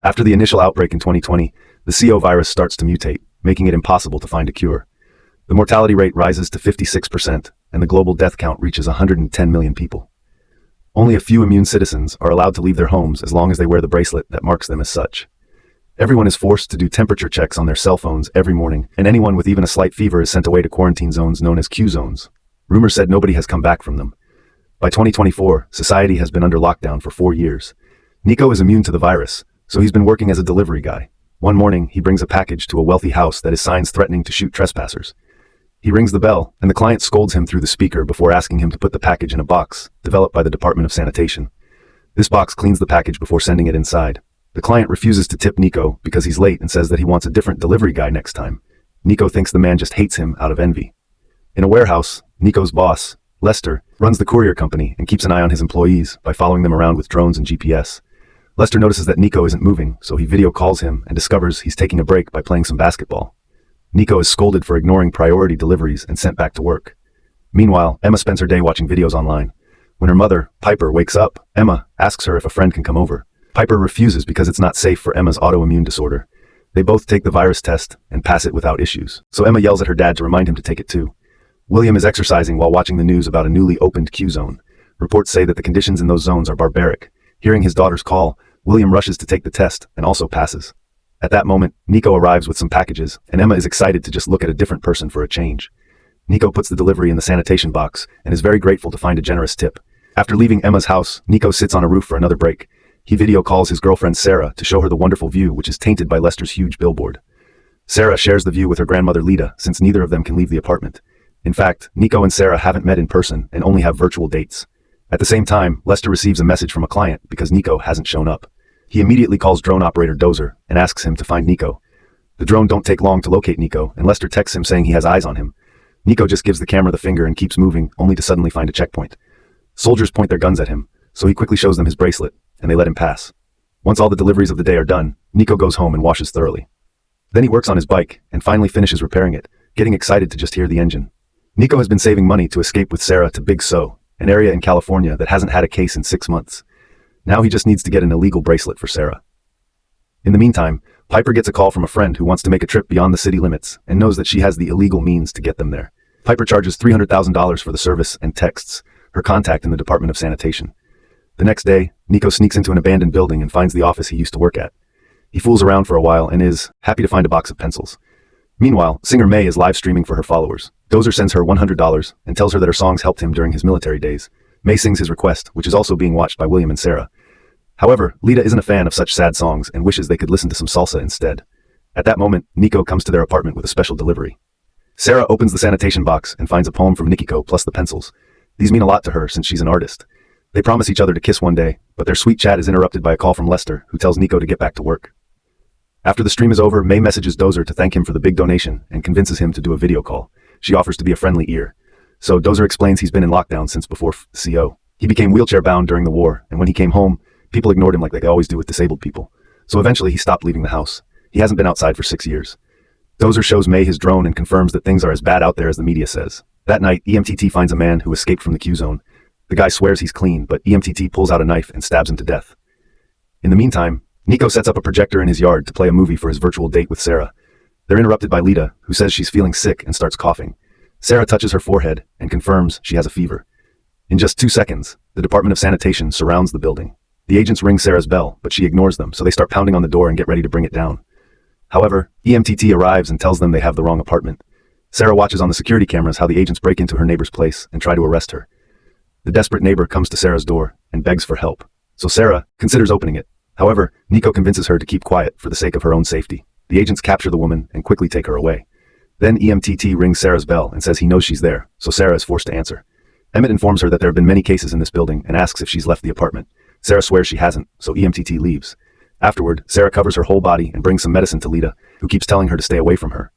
After the initial outbreak in 2020, the CO virus starts to mutate, making it impossible to find a cure. The mortality rate rises to 56%, and the global death count reaches 110 million people. Only a few immune citizens are allowed to leave their homes as long as they wear the bracelet that marks them as such. Everyone is forced to do temperature checks on their cell phones every morning, and anyone with even a slight fever is sent away to quarantine zones known as Q zones. Rumors said nobody has come back from them. By 2024, society has been under lockdown for 4 years. Nico is immune to the virus, so he's been working as a delivery guy. One morning, he brings a package to a wealthy house that has signs threatening to shoot trespassers. He rings the bell, and the client scolds him through the speaker before asking him to put the package in a box, developed by the Department of Sanitation. This box cleans the package before sending it inside. The client refuses to tip Nico because he's late and says that he wants a different delivery guy next time. Nico thinks the man just hates him out of envy. In a warehouse, Nico's boss, Lester, runs the courier company and keeps an eye on his employees by following them around with drones and GPS. Lester notices that Nico isn't moving, so he video calls him and discovers he's taking a break by playing some basketball. Nico is scolded for ignoring priority deliveries and sent back to work. Meanwhile, Emma spends her day watching videos online. When her mother, Piper, wakes up, Emma asks her if a friend can come over. Piper refuses because it's not safe for Emma's autoimmune disorder. They both take the virus test and pass it without issues, so Emma yells at her dad to remind him to take it too. William is exercising while watching the news about a newly opened Q zone. Reports say that the conditions in those zones are barbaric. Hearing his daughter's call, William rushes to take the test and also passes. At that moment, Nico arrives with some packages, and Emma is excited to just look at a different person for a change. Nico puts the delivery in the sanitation box and is very grateful to find a generous tip. After leaving Emma's house, Nico sits on a roof for another break. He video calls his girlfriend Sarah to show her the wonderful view, which is tainted by Lester's huge billboard. Sarah shares the view with her grandmother Lita, since neither of them can leave the apartment. In fact, Nico and Sarah haven't met in person and only have virtual dates. At the same time, Lester receives a message from a client because Nico hasn't shown up. He immediately calls drone operator Dozer and asks him to find Nico. The drone don't take long to locate Nico, and Lester texts him saying he has eyes on him. Nico just gives the camera the finger and keeps moving, only to suddenly find a checkpoint. Soldiers point their guns at him, so he quickly shows them his bracelet, and they let him pass. Once all the deliveries of the day are done, Nico goes home and washes thoroughly. Then he works on his bike and finally finishes repairing it, getting excited to just hear the engine. Nico has been saving money to escape with Sarah to Big Sur, an area in California that hasn't had a case in 6 months. Now he just needs to get an illegal bracelet for Sarah. In the meantime, Piper gets a call from a friend who wants to make a trip beyond the city limits and knows that she has the illegal means to get them there. Piper charges $300,000 for the service and texts her contact in the Department of Sanitation. The next day, Nico sneaks into an abandoned building and finds the office he used to work at. He fools around for a while and is happy to find a box of pencils. Meanwhile, singer May is live streaming for her followers. Dozer sends her $100 and tells her that her songs helped him during his military days. May sings his request, which is also being watched by William and Sarah. However, Lita isn't a fan of such sad songs and wishes they could listen to some salsa instead. At that moment, Nico comes to their apartment with a special delivery. Sarah opens the sanitation box and finds a poem from Nikiko plus the pencils. These mean a lot to her since she's an artist. They promise each other to kiss one day, but their sweet chat is interrupted by a call from Lester, who tells Nico to get back to work. After the stream is over, May messages Dozer to thank him for the big donation and convinces him to do a video call. She offers to be a friendly ear. So Dozer explains he's been in lockdown since before CO. He became wheelchair-bound during the war, and when he came home, people ignored him like they always do with disabled people. So eventually he stopped leaving the house. He hasn't been outside for 6 years. Dozer shows May his drone and confirms that things are as bad out there as the media says. That night, EMTT finds a man who escaped from the Q zone. The guy swears he's clean, but EMTT pulls out a knife and stabs him to death. In the meantime, Nico sets up a projector in his yard to play a movie for his virtual date with Sarah. They're interrupted by Lita, who says she's feeling sick and starts coughing. Sarah touches her forehead and confirms she has a fever. In just 2 seconds, the Department of Sanitation surrounds the building. The agents ring Sarah's bell, but she ignores them, so they start pounding on the door and get ready to bring it down. However, EMTT arrives and tells them they have the wrong apartment. Sarah watches on the security cameras how the agents break into her neighbor's place and try to arrest her. The desperate neighbor comes to Sarah's door and begs for help, so Sarah considers opening it. However, Nico convinces her to keep quiet for the sake of her own safety. The agents capture the woman and quickly take her away. Then EMTT rings Sarah's bell and says he knows she's there, so Sarah is forced to answer. Emmett informs her that there have been many cases in this building and asks if she's left the apartment. Sarah swears she hasn't, so EMTT leaves. Afterward, Sarah covers her whole body and brings some medicine to Lita, who keeps telling her to stay away from her.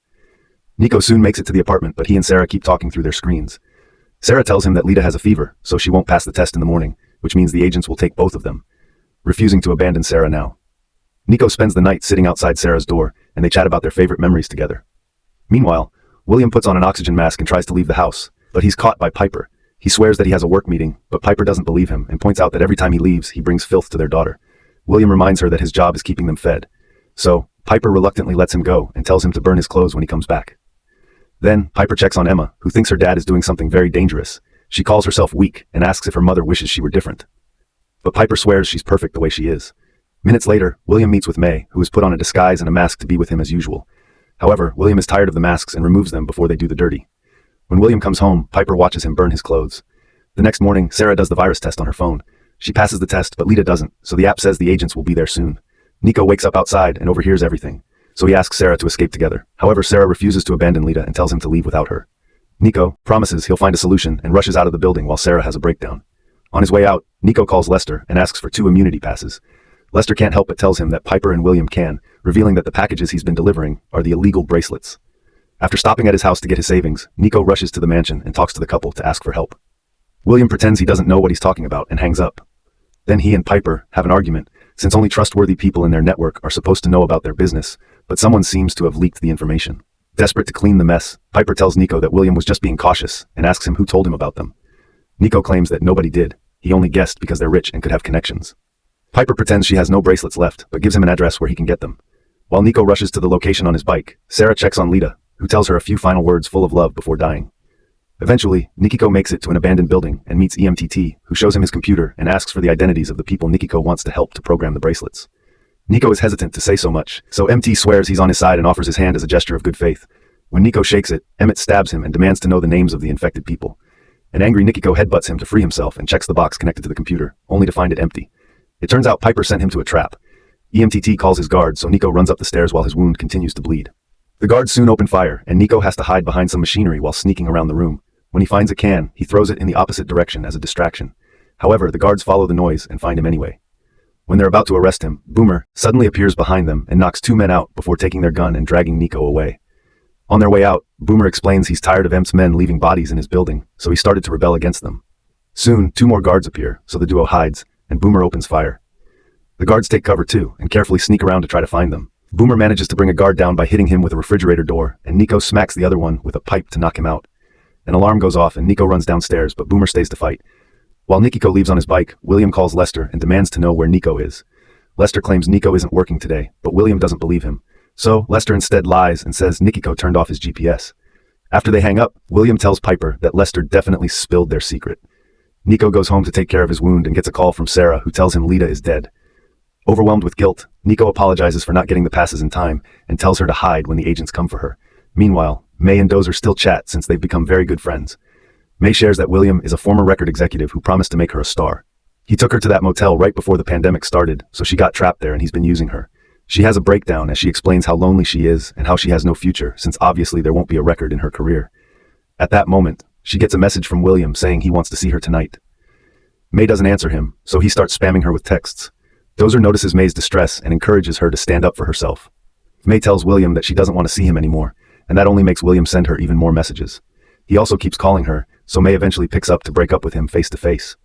Nico soon makes it to the apartment, but he and Sarah keep talking through their screens. Sarah tells him that Lita has a fever, so she won't pass the test in the morning, which means the agents will take both of them, refusing to abandon Sarah now. Nico spends the night sitting outside Sarah's door, and they chat about their favorite memories together. Meanwhile, William puts on an oxygen mask and tries to leave the house, but he's caught by Piper. He swears that he has a work meeting, but Piper doesn't believe him and points out that every time he leaves, he brings filth to their daughter. William reminds her that his job is keeping them fed. So, Piper reluctantly lets him go and tells him to burn his clothes when he comes back. Then, Piper checks on Emma, who thinks her dad is doing something very dangerous. She calls herself weak and asks if her mother wishes she were different. But Piper swears she's perfect the way she is. Minutes later, William meets with May, who has put on a disguise and a mask to be with him as usual. However, William is tired of the masks and removes them before they do the dirty. When William comes home, Piper watches him burn his clothes. The next morning, Sarah does the virus test on her phone. She passes the test, but Lita doesn't, so the app says the agents will be there soon. Nico wakes up outside and overhears everything, so he asks Sarah to escape together. However, Sarah refuses to abandon Lita and tells him to leave without her. Nico promises he'll find a solution and rushes out of the building while Sarah has a breakdown. On his way out, Nico calls Lester and asks for 2 immunity passes. Lester can't help but tells him that Piper and William can, revealing that the packages he's been delivering are the illegal bracelets. After stopping at his house to get his savings, Nico rushes to the mansion and talks to the couple to ask for help. William pretends he doesn't know what he's talking about and hangs up. Then he and Piper have an argument, since only trustworthy people in their network are supposed to know about their business, but someone seems to have leaked the information. Desperate to clean the mess, Piper tells Nico that William was just being cautious and asks him who told him about them. Nico claims that nobody did. He only guessed because they're rich and could have connections. Piper pretends she has no bracelets left, but gives him an address where he can get them. While Nico rushes to the location on his bike, Sarah checks on Lita, who tells her a few final words full of love before dying. Eventually, Nikiko makes it to an abandoned building and meets EMTT, who shows him his computer and asks for the identities of the people Nikiko wants to help to program the bracelets. Nico is hesitant to say so much, so MT swears he's on his side and offers his hand as a gesture of good faith. When Nico shakes it, Emmett stabs him and demands to know the names of the infected people. An angry Nikiko headbutts him to free himself and checks the box connected to the computer, only to find it empty. It turns out Piper sent him to a trap. EMTT calls his guard, so Nico runs up the stairs while his wound continues to bleed. The guards soon open fire, and Nico has to hide behind some machinery while sneaking around the room. When he finds a can, he throws it in the opposite direction as a distraction. However, the guards follow the noise and find him anyway. When they're about to arrest him, Boomer suddenly appears behind them and knocks 2 men out before taking their gun and dragging Nico away. On their way out, Boomer explains he's tired of Emp's men leaving bodies in his building, so he started to rebel against them. Soon, 2 more guards appear, so the duo hides, and Boomer opens fire. The guards take cover too, and carefully sneak around to try to find them. Boomer manages to bring a guard down by hitting him with a refrigerator door, and Nico smacks the other one with a pipe to knock him out. An alarm goes off and Nico runs downstairs, but Boomer stays to fight. While Nikiko leaves on his bike, William calls Lester and demands to know where Nico is. Lester claims Nico isn't working today, but William doesn't believe him. So, Lester instead lies and says Nikiko turned off his GPS. After they hang up, William tells Piper that Lester definitely spilled their secret. Nico goes home to take care of his wound and gets a call from Sarah, who tells him Lita is dead. Overwhelmed with guilt, Nico apologizes for not getting the passes in time and tells her to hide when the agents come for her. Meanwhile, May and Dozer still chat since they've become very good friends. May shares that William is a former record executive who promised to make her a star. He took her to that motel right before the pandemic started, so she got trapped there and he's been using her. She has a breakdown as she explains how lonely she is and how she has no future, since obviously there won't be a record in her career. At that moment, she gets a message from William saying he wants to see her tonight. May doesn't answer him, so he starts spamming her with texts. Dozer notices May's distress and encourages her to stand up for herself. May tells William that she doesn't want to see him anymore, and that only makes William send her even more messages. He also keeps calling her, so May eventually picks up to break up with him face to face.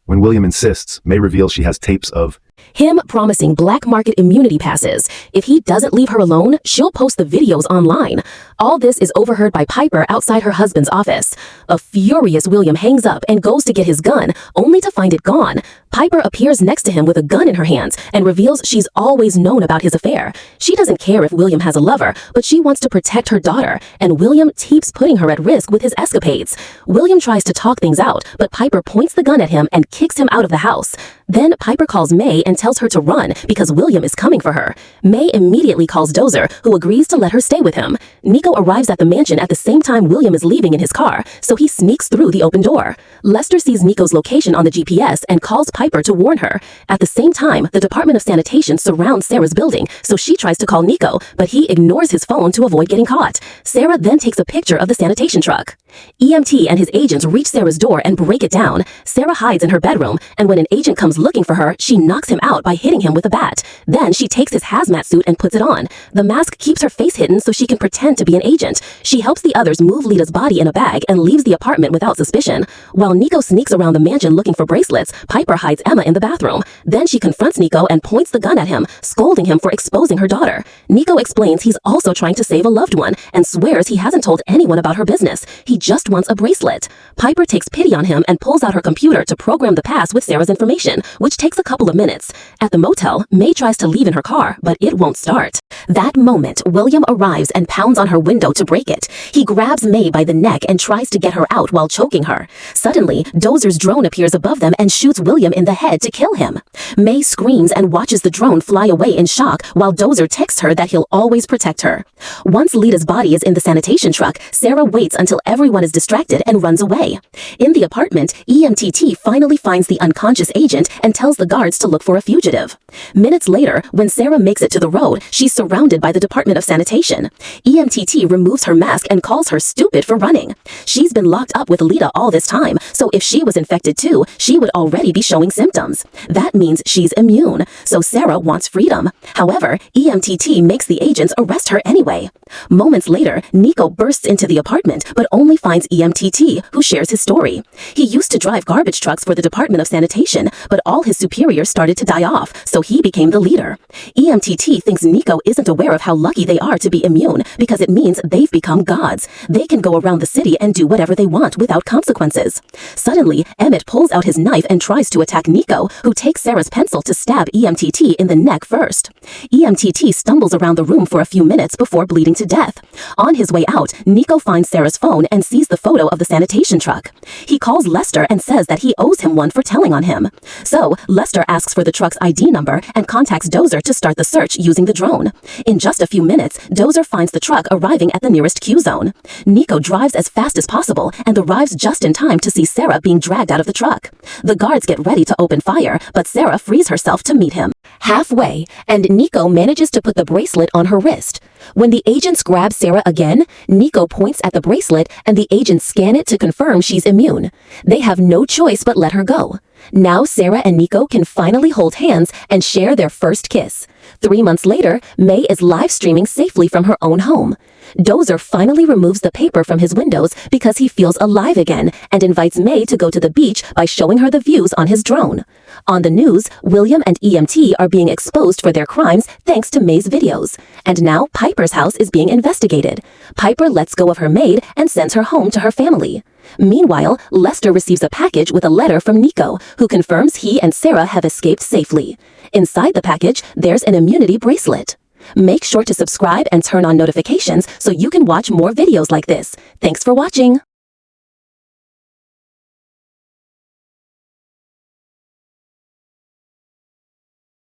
When William insists, May reveals she has tapes of him promising black market immunity passes. If he doesn't leave her alone, she'll post the videos online. All this is overheard by Piper outside her husband's office. A furious William hangs up and goes to get his gun, only to find it gone. Piper appears next to him with a gun in her hands and reveals she's always known about his affair. She doesn't care if William has a lover, but she wants to protect her daughter, and William keeps putting her at risk with his escapades. William tries to talk things out, but Piper points the gun at him and kicks him out of the house. Then Piper calls May and tells her to run because William is coming for her. May immediately calls Dozer, who agrees to let her stay with him. Nico arrives at the mansion at the same time William is leaving in his car, so he sneaks through the open door. Lester sees Nico's location on the GPS and calls Piper to warn her. At the same time, the Department of Sanitation surrounds Sarah's building, so she tries to call Nico, but he ignores his phone to avoid getting caught. Sarah then takes a picture of the sanitation truck. EMT and his agents reach Sarah's door and break it down. Sarah hides in her bedroom, and when an agent comes looking for her, she knocks him out by hitting him with a bat. Then she takes his hazmat suit and puts it on. The mask keeps her face hidden so she can pretend to be an agent. She helps the others move Lita's body in a bag and leaves the apartment without suspicion. While Nico sneaks around the mansion looking for bracelets, Piper hides Emma in the bathroom. Then she confronts Nico and points the gun at him, scolding him for exposing her daughter. Nico explains he's also trying to save a loved one and swears he hasn't told anyone about her business. He He just wants a bracelet. Piper takes pity on him and pulls out her computer to program the pass with Sarah's information, which takes a couple of minutes. At the motel, May tries to leave in her car, but it won't start. That moment, William arrives and pounds on her window to break it. He grabs May by the neck and tries to get her out while choking her. Suddenly, Dozer's drone appears above them and shoots William in the head to kill him. May screams and watches the drone fly away in shock while Dozer texts her that he'll always protect her. Once Lita's body is in the sanitation truck, Sarah waits until everyone is distracted and runs away. In the apartment, EMTT finally finds the unconscious agent and tells the guards to look for a fugitive. Minutes later, when Sarah makes it to the road, she's surrounded by the Department of Sanitation. EMTT removes her mask and calls her stupid for running. She's been locked up with Lita all this time, so if she was infected too, she would already be showing symptoms. That means she's immune, so Sarah wants freedom. However, EMTT makes the agents arrest her anyway. Moments later, Nico bursts into the apartment, but only finds EMTT, who shares his story. He used to drive garbage trucks for the Department of Sanitation, but all his superiors started to die off, so he became the leader. EMTT thinks Nico isn't aware of how lucky they are to be immune, because it means they've become gods. They can go around the city and do whatever they want without consequences. Suddenly, Emmett pulls out his knife and tries to attack Nico, who takes Sarah's pencil to stab EMTT in the neck first. EMTT stumbles around the room for a few minutes before bleeding to death. On his way out, Nico finds Sarah's phone and sees the photo of the sanitation truck. He calls Lester and says that he owes him one for telling on him. So, Lester asks for the truck's ID number and contacts Dozer to start the search using the drone. In just a few minutes, Dozer finds the truck arriving at the nearest Q zone. Nico drives as fast as possible and arrives just in time to see Sarah being dragged out of the truck. The guards get ready to open fire, but Sarah frees herself to meet him. Halfway, and Nico manages to put the bracelet on her wrist. When the agents grab Sarah again, Nico points at the bracelet and the agents scan it to confirm she's immune. They have no choice but let her go. Now Sarah and Nico can finally hold hands and share their first kiss. 3 months later, May is live streaming safely from her own home. Dozer finally removes the paper from his windows because he feels alive again and invites May to go to the beach by showing her the views on his drone. On the news, William and EMT are being exposed for their crimes thanks to May's videos. And now Piper's house is being investigated. Piper lets go of her maid and sends her home to her family. Meanwhile, Lester receives a package with a letter from Nico, who confirms he and Sarah have escaped safely. Inside the package, there's an immunity bracelet. Make sure to subscribe and turn on notifications so you can watch more videos like this. Thanks for watching.